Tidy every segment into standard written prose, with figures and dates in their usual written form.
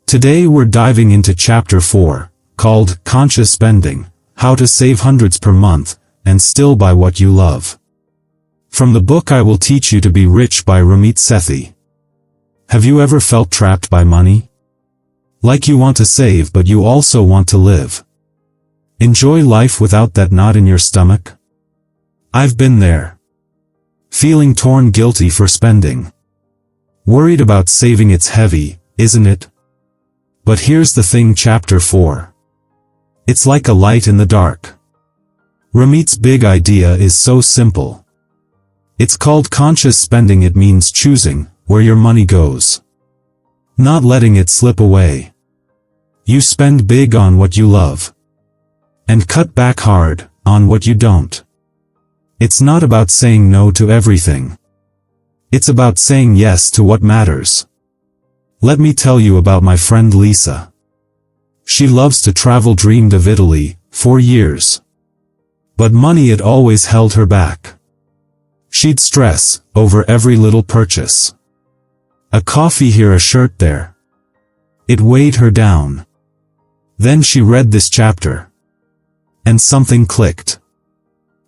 Today we're diving into Chapter 4, called Conscious Spending, How to Save Hundreds per Month, and Still Buy What You Love. From the book I Will Teach You to Be Rich by Ramit Sethi. Have you ever felt trapped by money? Like you want to save but you also want to live. Enjoy life without that knot in your stomach? I've been there. Feeling torn guilty for spending. Worried about saving. It's heavy, isn't it? But here's the thing. Chapter 4. It's like a light in the dark. Ramit's big idea is so simple. It's called conscious spending. It means choosing where your money goes. Not letting it slip away. You spend big on what you love. And cut back hard on what you don't. It's not about saying no to everything. It's about saying yes to what matters. Let me tell you about my friend Lisa. She loves to travel, dreamed of Italy for years. But money had always held her back. She'd stress over every little purchase. A coffee here, a shirt there. It weighed her down. Then she read this chapter. And something clicked.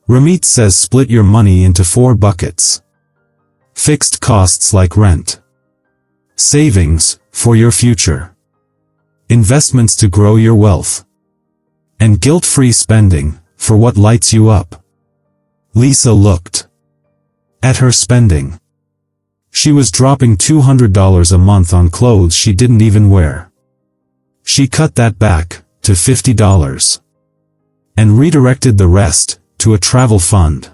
Ramit says split your money into 4 buckets. Fixed costs like rent. Savings for your future. Investments to grow your wealth. And guilt-free spending for what lights you up. Lisa looked at her spending. She was dropping $200 a month on clothes she didn't even wear. She cut that back to $50. And redirected the rest to a travel fund.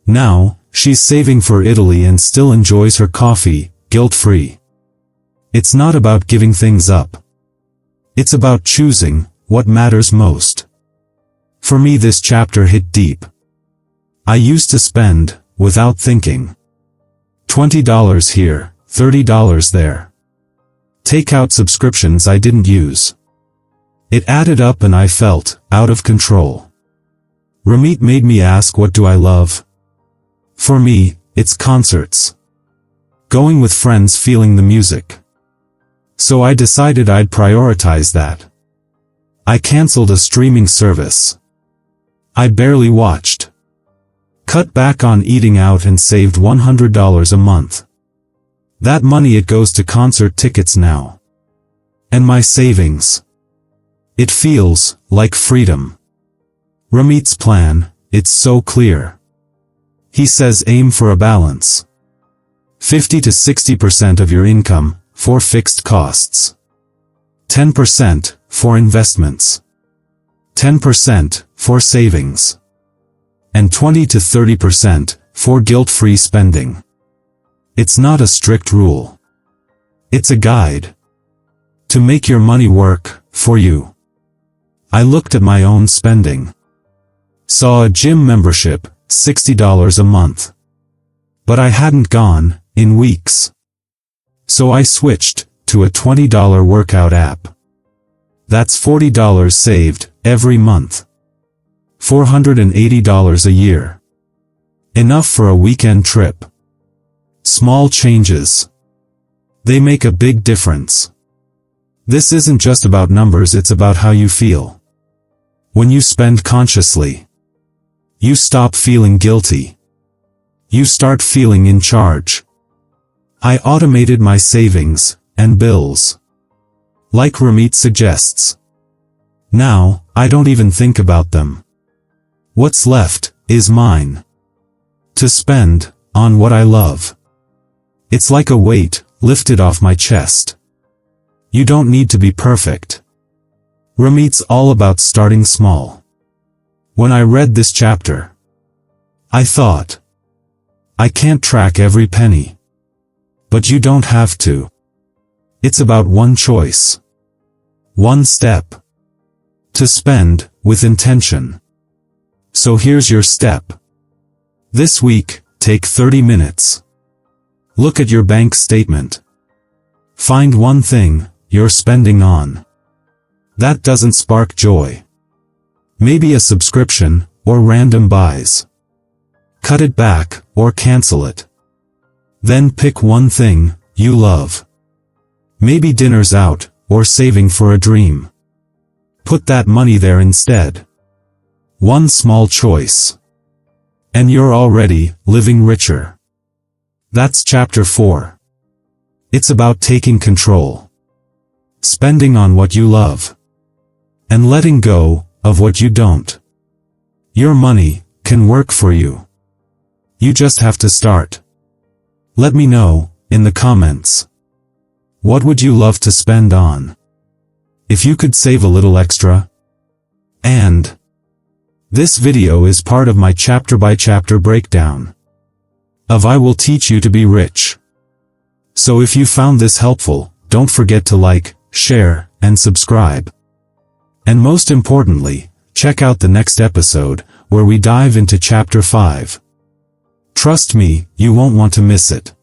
Now, she's saving for Italy and still enjoys her coffee, guilt-free. It's not about giving things up. It's about choosing what matters most. For me, this chapter hit deep. I used to spend without thinking. $20 here, $30 there. Takeout subscriptions I didn't use. It added up and I felt out of control. Ramit made me ask, what do I love? For me, it's concerts. Going with friends, feeling the music. So I decided I'd prioritize that. I canceled a streaming service. I barely watched. Cut back on eating out and saved $100 a month. That money, it goes to concert tickets now. And my savings. It feels like freedom. Ramit's plan, it's so clear. He says aim for a balance. 50 to 60% of your income for fixed costs. 10% for investments. 10% for savings. And 20 to 30% for guilt-free spending. It's not a strict rule. It's a guide. To make your money work for you. I looked at my own spending. Saw a gym membership, $60 a month. But I hadn't gone in weeks. So I switched to a $20 workout app. That's $40 saved every month. $480 a year. Enough for a weekend trip. Small changes. They make a big difference. This isn't just about numbers, it's about how you feel. When you spend consciously, you stop feeling guilty. You start feeling in charge. I automated my savings and bills. Like Ramit suggests. Now, I don't even think about them. What's left is mine. To spend on what I love. It's like a weight lifted off my chest. You don't need to be perfect. Ramit's all about starting small. When I read this chapter, I thought, I can't track every penny. But you don't have to. It's about one choice. One step. To spend with intention. So here's your step. This week, take 30 minutes. Look at your bank statement. Find one thing you're spending on. That doesn't spark joy. Maybe a subscription, or random buys. Cut it back, or cancel it. Then pick one thing you love. Maybe dinner's out, or saving for a dream. Put that money there instead. One small choice, and you're already living richer. That's chapter 4. It's about taking control, spending on what you love, and letting go of what you don't. Your money can work for you. You just have to start. Let me know in the comments. What would you love to spend on? If you could save a little extra? And this video is part of my chapter-by-chapter breakdown of I Will Teach You to Be Rich. So if you found this helpful, don't forget to like, share, and subscribe. And most importantly, check out the next episode, where we dive into chapter 5. Trust me, you won't want to miss it.